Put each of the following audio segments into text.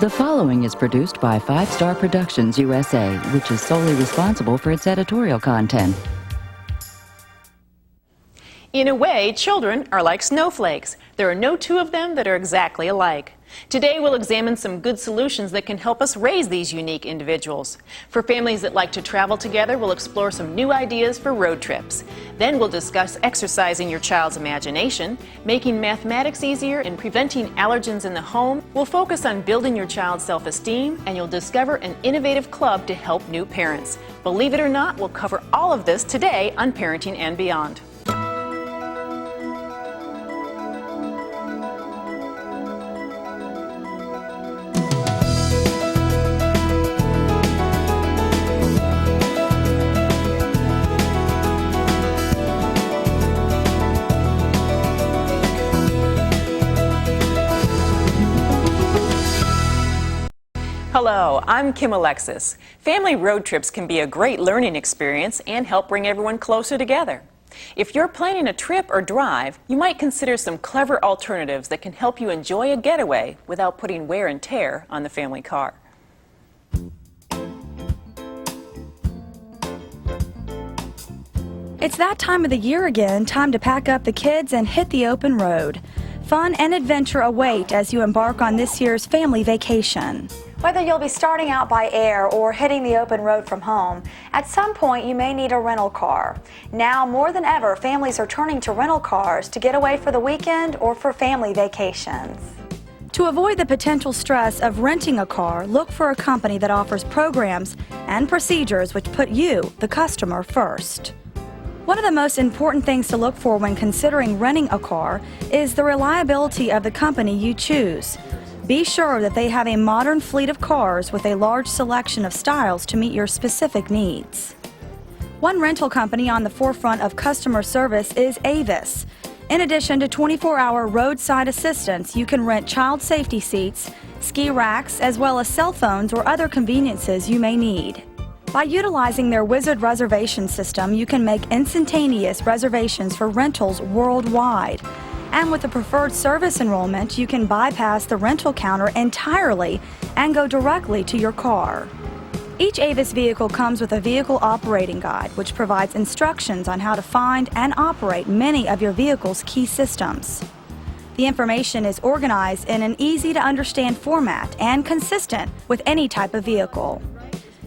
The following is produced by 5 Star Productions USA, which is solely responsible for its editorial content. In a way, children are like snowflakes. There are no two of them that are exactly alike. Today we'll examine some good solutions that can help us raise these unique individuals. For families that like to travel together, we'll explore some new ideas for road trips. Then we'll discuss exercising your child's imagination, making mathematics easier, and preventing allergens in the home. We'll focus on building your child's self-esteem, and you'll discover an innovative club to help new parents. Believe it or not, we'll cover all of this today on Parenting and Beyond. Hello, I'm Kim Alexis. Family road trips can be a great learning experience and help bring everyone closer together. If you're planning a trip or drive, you might consider some clever alternatives that can help you enjoy a getaway without putting wear and tear on the family car. It's that time of the year again, time to pack up the kids and hit the open road. Fun and adventure await as you embark on this year's family vacation. Whether you'll be starting out by air or hitting the open road from home, at some point you may need a rental car. Now more than ever, families are turning to rental cars to get away for the weekend or for family vacations. To avoid the potential stress of renting a car, look for a company that offers programs and procedures which put you, the customer, first. One of the most important things to look for when considering renting a car is the reliability of the company you choose. Be sure that they have a modern fleet of cars with a large selection of styles to meet your specific needs. One rental company on the forefront of customer service is Avis. In addition to 24-hour roadside assistance, you can rent child safety seats, ski racks, as well as cell phones or other conveniences you may need. By utilizing their Wizard reservation system, you can make instantaneous reservations for rentals worldwide. And with the preferred service enrollment, you can bypass the rental counter entirely and go directly to your car. Each Avis vehicle comes with a vehicle operating guide, which provides instructions on how to find and operate many of your vehicle's key systems. The information is organized in an easy-to-understand format and consistent with any type of vehicle.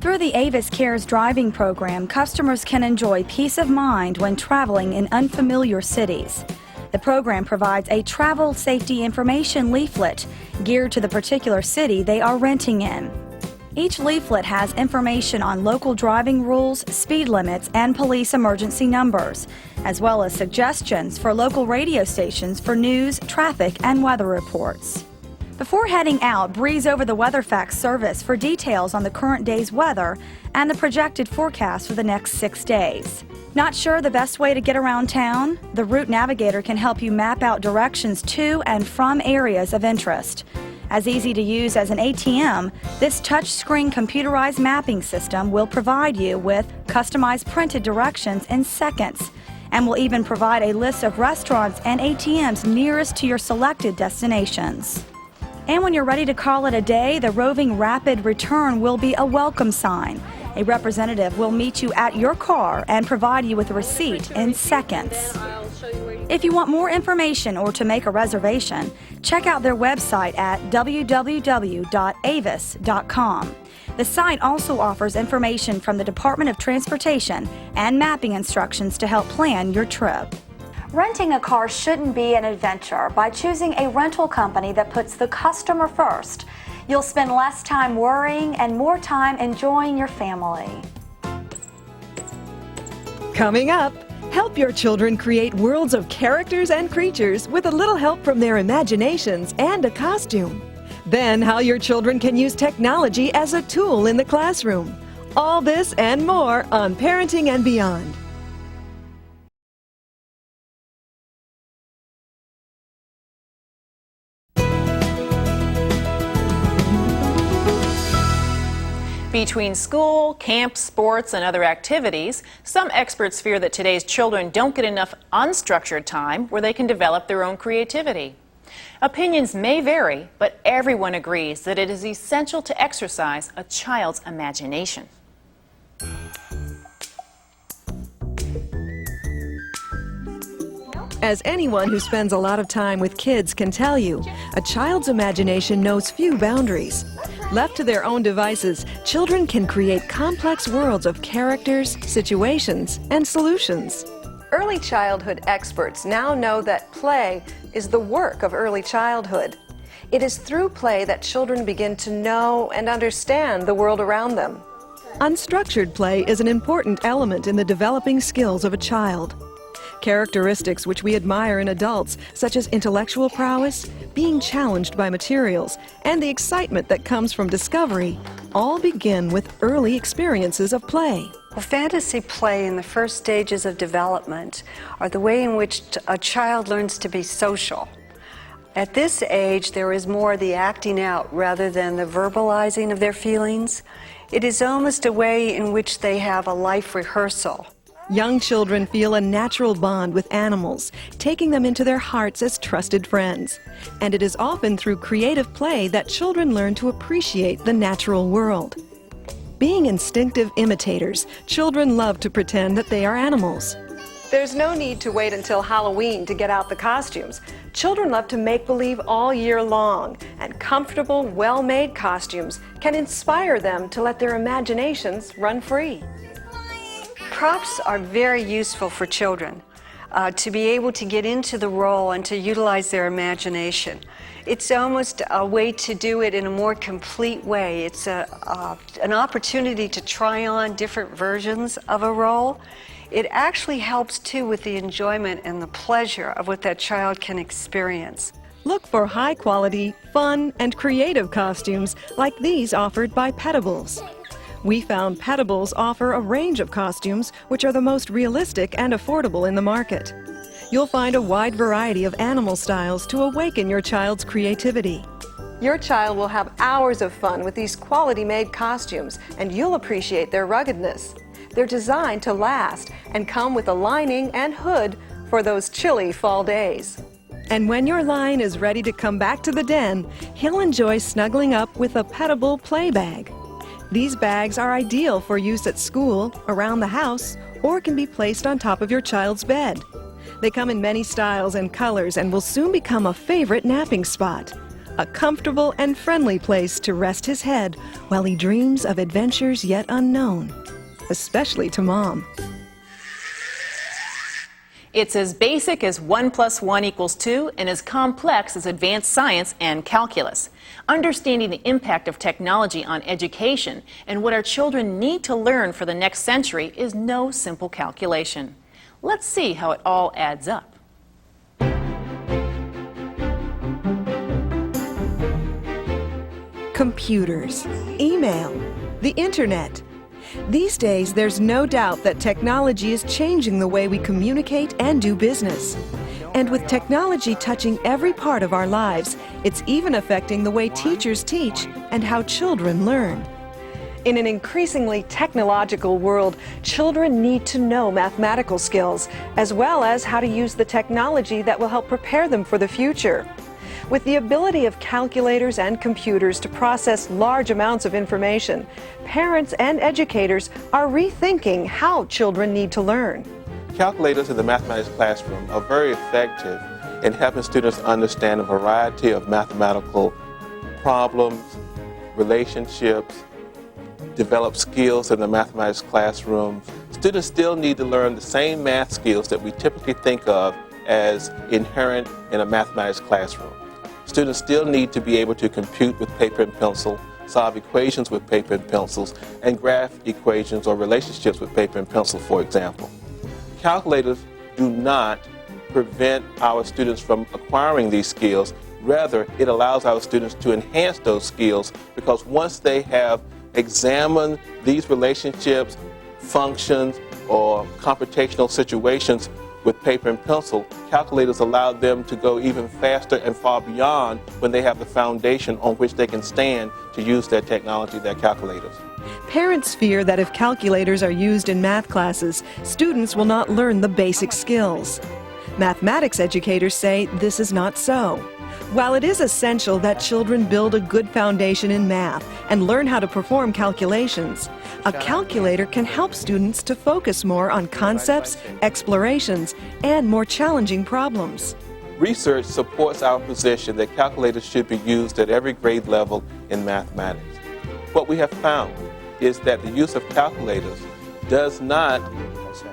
Through the Avis Cares driving program, customers can enjoy peace of mind when traveling in unfamiliar cities. The program provides a travel safety information leaflet geared to the particular city they are renting in. Each leaflet has information on local driving rules, speed limits, and police emergency numbers, as well as suggestions for local radio stations for news, traffic, and weather reports. Before heading out, breeze over the WeatherFax service for details on the current day's weather and the projected forecast for the next 6 days. Not sure the best way to get around town? The Route Navigator can help you map out directions to and from areas of interest. As easy to use as an ATM, this touchscreen computerized mapping system will provide you with customized printed directions in seconds and will even provide a list of restaurants and ATMs nearest to your selected destinations. And when you're ready to call it a day, the roving rapid return will be a welcome sign. A representative will meet you at your car and provide you with a receipt in seconds. If you want more information or to make a reservation, check out their website at www.avis.com. The site also offers information from the Department of Transportation and mapping instructions to help plan your trip. Renting a car shouldn't be an adventure. By choosing a rental company that puts the customer first, you'll spend less time worrying and more time enjoying your family. Coming up, help your children create worlds of characters and creatures with a little help from their imaginations and a costume. Then, how your children can use technology as a tool in the classroom. All this and more on Parenting and Beyond. Between school, camp, sports, and other activities, some experts fear that today's children don't get enough unstructured time where they can develop their own creativity. Opinions may vary, but everyone agrees that it is essential to exercise a child's imagination. As anyone who spends a lot of time with kids can tell you, a child's imagination knows few boundaries. Left to their own devices, children can create complex worlds of characters, situations, and solutions. Early childhood experts now know that play is the work of early childhood. It is through play that children begin to know and understand the world around them. Unstructured play is an important element in the developing skills of a child. Characteristics which we admire in adults, such as intellectual prowess, being challenged by materials, and the excitement that comes from discovery, all begin with early experiences of play. Well, fantasy play in the first stages of development are the way in which a child learns to be social. At this age, there is more the acting out rather than the verbalizing of their feelings. It is almost a way in which they have a life rehearsal. Young children feel a natural bond with animals, taking them into their hearts as trusted friends. And it is often through creative play that children learn to appreciate the natural world. Being instinctive imitators, children love to pretend that they are animals. There's no need to wait until Halloween to get out the costumes. Children love to make believe all year long, and comfortable, well-made costumes can inspire them to let their imaginations run free. Props are very useful for children to be able to get into the role and to utilize their imagination. It's almost a way to do it in a more complete way. It's an opportunity to try on different versions of a role. It actually helps too with the enjoyment and the pleasure of what that child can experience. Look for high-quality, fun, and creative costumes like these offered by Petables. We found Petables offer a range of costumes which are the most realistic and affordable in the market. You'll find a wide variety of animal styles to awaken your child's creativity. Your child will have hours of fun with these quality-made costumes, and you'll appreciate their ruggedness. They're designed to last and come with a lining and hood for those chilly fall days. And when your lion is ready to come back to the den, he'll enjoy snuggling up with a Petable play bag. These bags are ideal for use at school, around the house, or can be placed on top of your child's bed. They come in many styles and colors and will soon become a favorite napping spot. A comfortable and friendly place to rest his head while he dreams of adventures yet unknown, especially to Mom. It's as basic as 1 + 1 = 2 and as complex as advanced science and calculus. Understanding the impact of technology on education and what our children need to learn for the next century is no simple calculation. Let's see how it all adds up. Computers, email, the internet. These days, there's no doubt that technology is changing the way we communicate and do business. And with technology touching every part of our lives, it's even affecting the way teachers teach and how children learn. In an increasingly technological world, children need to know mathematical skills, as well as how to use the technology that will help prepare them for the future. With the ability of calculators and computers to process large amounts of information, parents and educators are rethinking how children need to learn. Calculators in the mathematics classroom are very effective in helping students understand a variety of mathematical problems, relationships, develop skills in the mathematics classroom. Students still need to learn the same math skills that we typically think of as inherent in a mathematics classroom. Students still need to be able to compute with paper and pencil, solve equations with paper and pencils, and graph equations or relationships with paper and pencil, for example. Calculators do not prevent our students from acquiring these skills. Rather, it allows our students to enhance those skills because once they have examined these relationships, functions, or computational situations with paper and pencil, calculators allow them to go even faster and far beyond when they have the foundation on which they can stand to use their technology, their calculators. Parents fear that if calculators are used in math classes, students will not learn the basic skills. Mathematics educators say this is not so. While it is essential that children build a good foundation in math and learn how to perform calculations, a calculator can help students to focus more on concepts, explorations, and more challenging problems. Research supports our position that calculators should be used at every grade level in mathematics. What we have found is that the use of calculators does not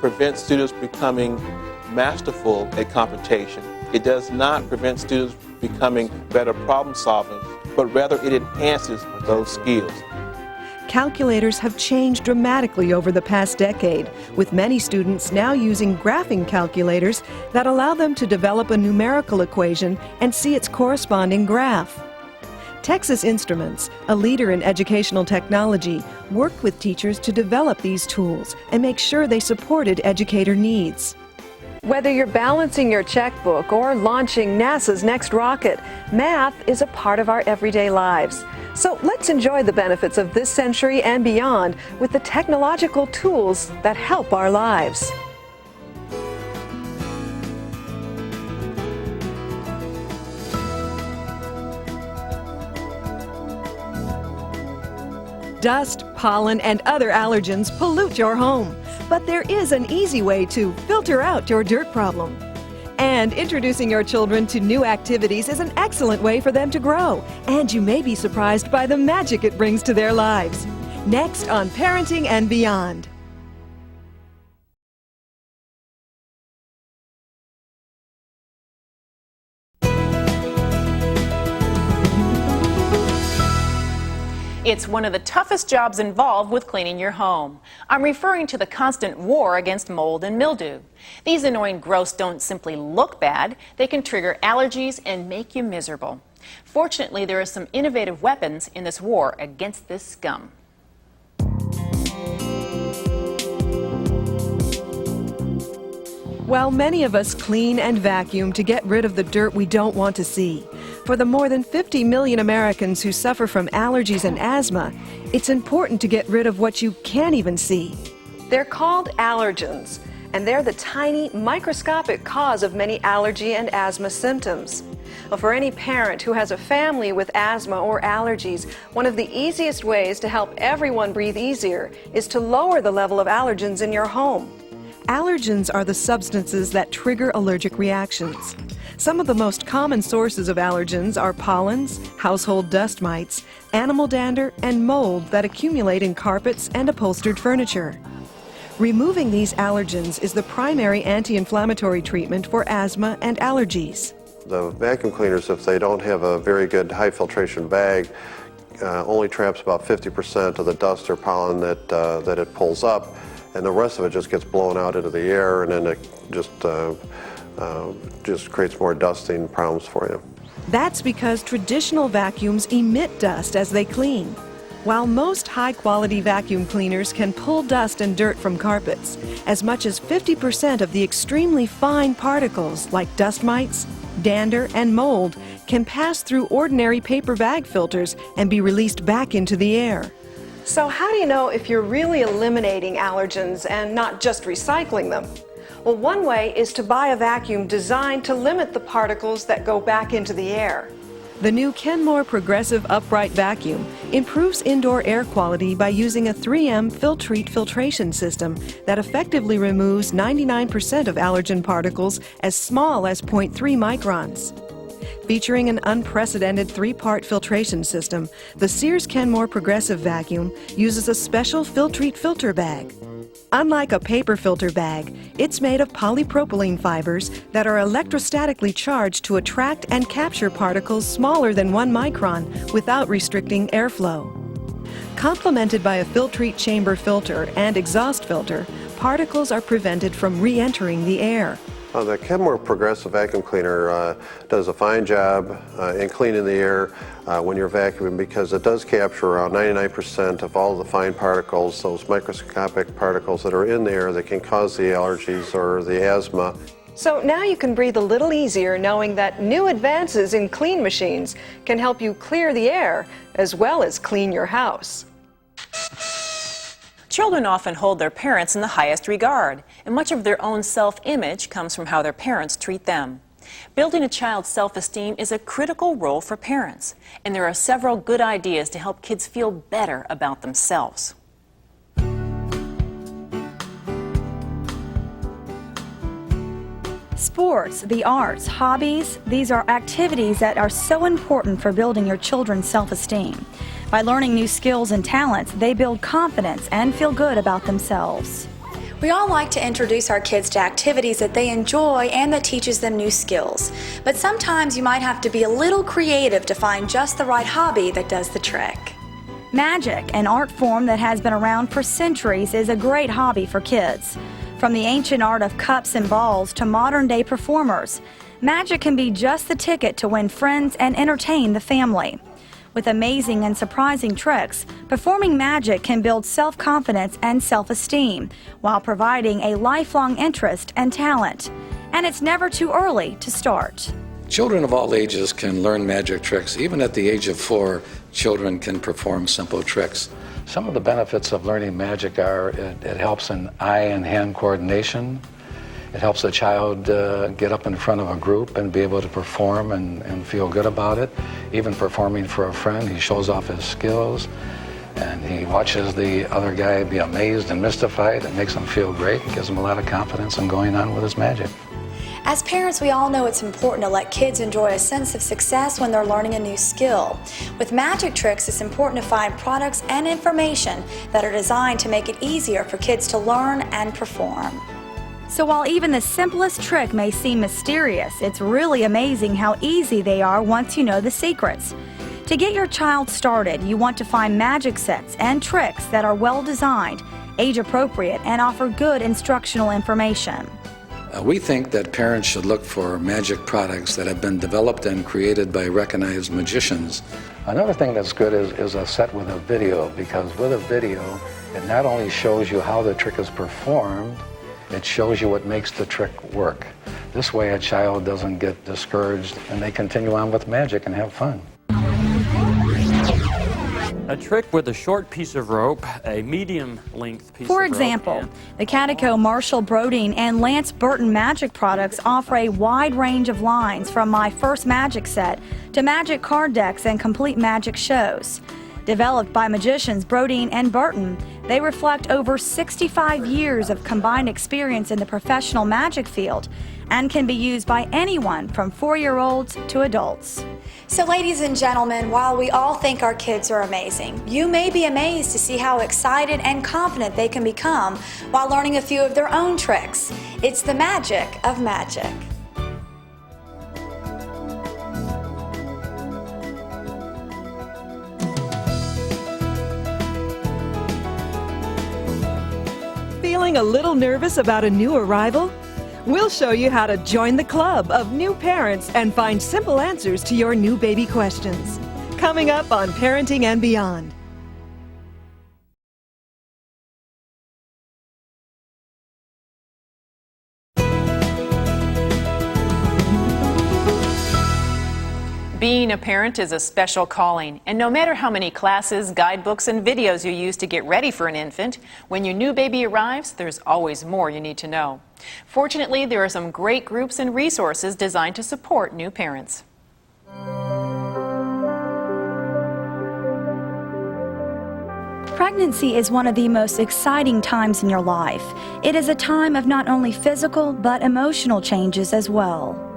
prevent students becoming masterful at computation. It does not prevent students becoming better problem solvers, but rather it enhances those skills. Calculators have changed dramatically over the past decade, with many students now using graphing calculators that allow them to develop a numerical equation and see its corresponding graph. Texas Instruments, a leader in educational technology, worked with teachers to develop these tools and make sure they supported educator needs. Whether you're balancing your checkbook or launching NASA's next rocket, math is a part of our everyday lives. So let's enjoy the benefits of this century and beyond with the technological tools that help our lives. Dust, pollen, and other allergens pollute your home. But there is an easy way to filter out your dirt problem. And introducing your children to new activities is an excellent way for them to grow. And you may be surprised by the magic it brings to their lives. Next on Parenting and Beyond. It's one of the toughest jobs involved with cleaning your home. I'm referring to the constant war against mold and mildew. These annoying growths don't simply look bad, they can trigger allergies and make you miserable. Fortunately, there are some innovative weapons in this war against this scum. While many of us clean and vacuum to get rid of the dirt we don't want to see, for the more than 50 million Americans who suffer from allergies and asthma, it's important to get rid of what you can't even see. They're called allergens, and they're the tiny, microscopic cause of many allergy and asthma symptoms. Well, for any parent who has a family with asthma or allergies, one of the easiest ways to help everyone breathe easier is to lower the level of allergens in your home. Allergens are the substances that trigger allergic reactions. Some of the most common sources of allergens are pollens, household dust mites, animal dander, and mold that accumulate in carpets and upholstered furniture. Removing these allergens is the primary anti-inflammatory treatment for asthma and allergies. The vacuum cleaners, if they don't have a very good high filtration bag, only traps about 50% of the dust or pollen that it pulls up, and the rest of it just gets blown out into the air, and then it just creates more dusting problems for you. That's because traditional vacuums emit dust as they clean. While most high-quality vacuum cleaners can pull dust and dirt from carpets, as much as 50% of the extremely fine particles like dust mites, dander, and mold can pass through ordinary paper bag filters and be released back into the air. So how do you know if you're really eliminating allergens and not just recycling them? Well, one way is to buy a vacuum designed to limit the particles that go back into the air. The new Kenmore Progressive Upright Vacuum improves indoor air quality by using a 3M Filtrete filtration system that effectively removes 99% of allergen particles as small as 0.3 microns. Featuring an unprecedented 3-part filtration system, the Sears Kenmore Progressive Vacuum uses a special Filtrete filter bag. Unlike a paper filter bag, it's made of polypropylene fibers that are electrostatically charged to attract and capture particles smaller than 1 micron without restricting airflow. Complemented by a Filtrete chamber filter and exhaust filter, particles are prevented from re-entering the air. The Kenmore Progressive Vacuum Cleaner does a fine job in cleaning the air when you're vacuuming, because it does capture around 99% of all the fine particles, those microscopic particles that are in the air that can cause the allergies or the asthma. So now you can breathe a little easier knowing that new advances in clean machines can help you clear the air as well as clean your house. Children often hold their parents in the highest regard, and much of their own self-image comes from how their parents treat them. Building a child's self-esteem is a critical role for parents, and there are several good ideas to help kids feel better about themselves. Sports, the arts, hobbies, these are activities that are so important for building your children's self-esteem. By learning new skills and talents, they build confidence and feel good about themselves. We all like to introduce our kids to activities that they enjoy and that teaches them new skills. But sometimes you might have to be a little creative to find just the right hobby that does the trick. Magic, an art form that has been around for centuries, is a great hobby for kids. From the ancient art of cups and balls to modern-day performers, magic can be just the ticket to win friends and entertain the family. With amazing and surprising tricks, performing magic can build self-confidence and self-esteem while providing a lifelong interest and talent. And it's never too early to start. Children of all ages can learn magic tricks. Even at the age of 4, children can perform simple tricks. Some of the benefits of learning magic are it helps in eye and hand coordination. It helps a child get up in front of a group and be able to perform and feel good about it. Even performing for a friend, he shows off his skills and he watches the other guy be amazed and mystified. It makes him feel great. It gives him a lot of confidence in going on with his magic. As parents, we all know it's important to let kids enjoy a sense of success when they're learning a new skill. With magic tricks, it's important to find products and information that are designed to make it easier for kids to learn and perform. So while even the simplest trick may seem mysterious, it's really amazing how easy they are once you know the secrets. To get your child started, you want to find magic sets and tricks that are well designed, age appropriate, and offer good instructional information. We think that parents should look for magic products that have been developed and created by recognized magicians. Another thing that's good is a set with a video, because with a video, it not only shows you how the trick is performed, it shows you what makes the trick work. This way a child doesn't get discouraged and they continue on with magic and have fun. A trick with a short piece of rope, a medium-length piece of rope. For example, the Catico, Marshall Brodeen, and Lance Burton magic products offer a wide range of lines from My First Magic Set to magic card decks and complete magic shows. Developed by magicians Brodeen and Burton, they reflect over 65 years of combined experience in the professional magic field and can be used by anyone from 4-year-olds to adults. So ladies and gentlemen, while we all think our kids are amazing, you may be amazed to see how excited and confident they can become while learning a few of their own tricks. It's the magic of magic. Feeling a little nervous about a new arrival? We'll show you how to join the club of new parents and find simple answers to your new baby questions. Coming up on Parenting and Beyond. Being a parent is a special calling, and no matter how many classes, guidebooks, and videos you use to get ready for an infant, when your new baby arrives, there's always more you need to know. Fortunately, there are some great groups and resources designed to support new parents. Pregnancy is one of the most exciting times in your life. It is a time of not only physical but emotional changes as well.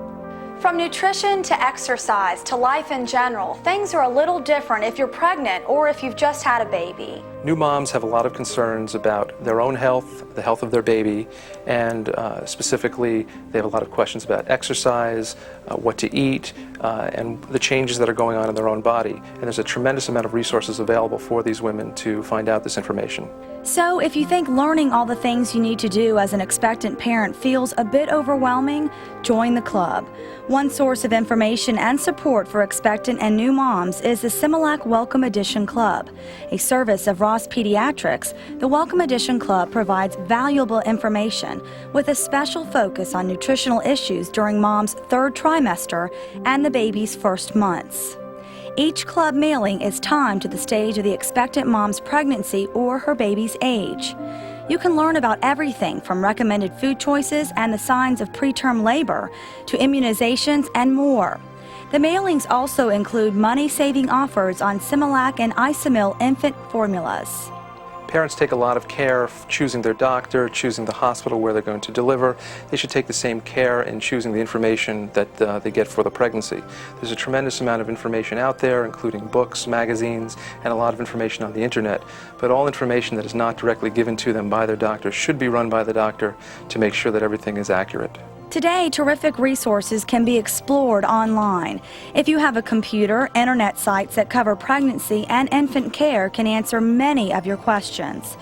From nutrition to exercise to life in general, things are a little different if you're pregnant or if you've just had a baby. New moms have a lot of concerns about their own health, the health of their baby, and specifically they have a lot of questions about exercise, what to eat, and the changes that are going on in their own body. And there's a tremendous amount of resources available for these women to find out this information. So if you think learning all the things you need to do as an expectant parent feels a bit overwhelming, join the club. One source of information and support for expectant and new moms is the Similac Welcome Edition Club. A service of Ross Pediatrics, the Welcome Edition Club provides valuable information with a special focus on nutritional issues during mom's 3rd trimester and the baby's first months. Each club mailing is timed to the stage of the expectant mom's pregnancy or her baby's age. You can learn about everything from recommended food choices and the signs of preterm labor to immunizations and more. The mailings also include money-saving offers on Similac and Isomil infant formulas. Parents take a lot of care choosing their doctor, choosing the hospital where they're going to deliver. They should take the same care in choosing the information that they get for the pregnancy. There's a tremendous amount of information out there, including books, magazines, and a lot of information on the internet. But all information that is not directly given to them by their doctor should be run by the doctor to make sure that everything is accurate. Today, terrific resources can be explored online. If you have a computer, internet sites that cover pregnancy and infant care can answer many of your questions.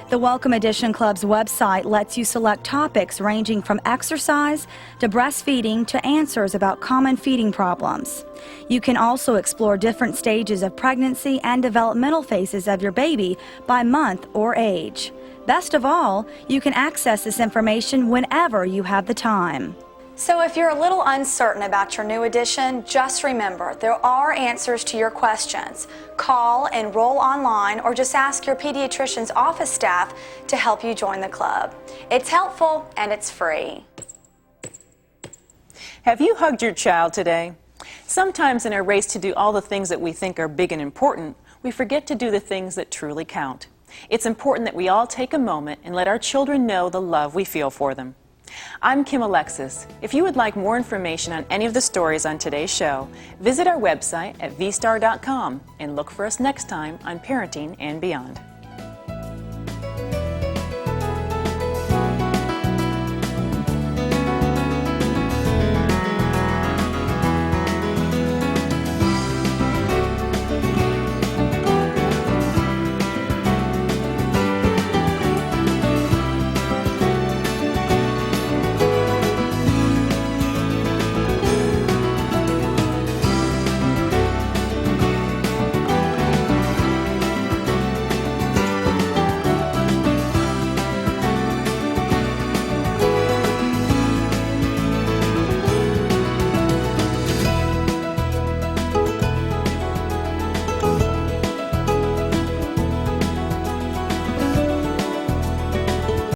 The Welcome Edition Club's website lets you select topics ranging from exercise to breastfeeding to answers about common feeding problems. You can also explore different stages of pregnancy and developmental phases of your baby by month or age. Best of all, you can access this information whenever you have the time. So if you're a little uncertain about your new edition, just remember there are answers to your questions. Call, enroll online, or just ask your pediatrician's office staff to help you join the club. It's helpful and it's free. Have you hugged your child today? Sometimes in our race to do all the things that we think are big and important, we forget to do the things that truly count. It's important that we all take a moment and let our children know the love we feel for them. I'm Kim Alexis. If you would like more information on any of the stories on today's show, visit our website at vstar.com and look for us next time on Parenting and Beyond.